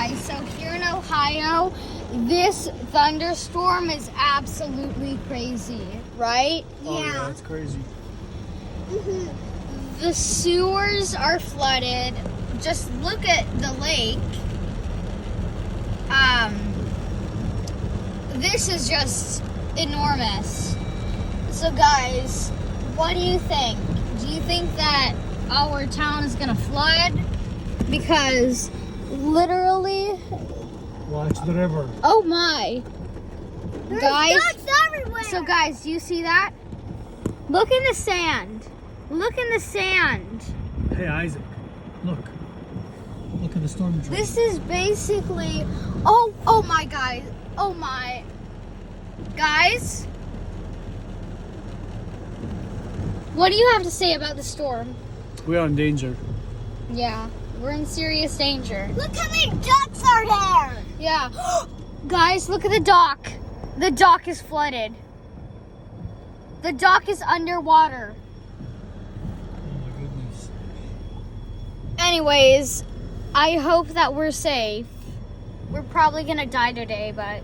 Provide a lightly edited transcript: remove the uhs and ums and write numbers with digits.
guys, so here in Ohio, this thunderstorm is absolutely crazy, right? Oh, yeah, it's crazy. The sewers are flooded. Just look at the lake. This is just enormous. So guys, what do you think? Do you think that our town is gonna flood? Because literally, Watch the river. oh my. There's Guys, ducks everywhere. so guys, do you see that? Look in the sand. Look in the sand. Hey, Isaac, look. Look at the storm drain. This is basically, oh my guys, oh my. Guys, what do you have to say about the storm? We are in danger. Yeah, we're in serious danger. Look how many ducks are there. Yeah. Guys, look at the dock. The dock is flooded. The dock is underwater. Oh my goodness. Anyways, I hope that we're safe. We're probably gonna die today, but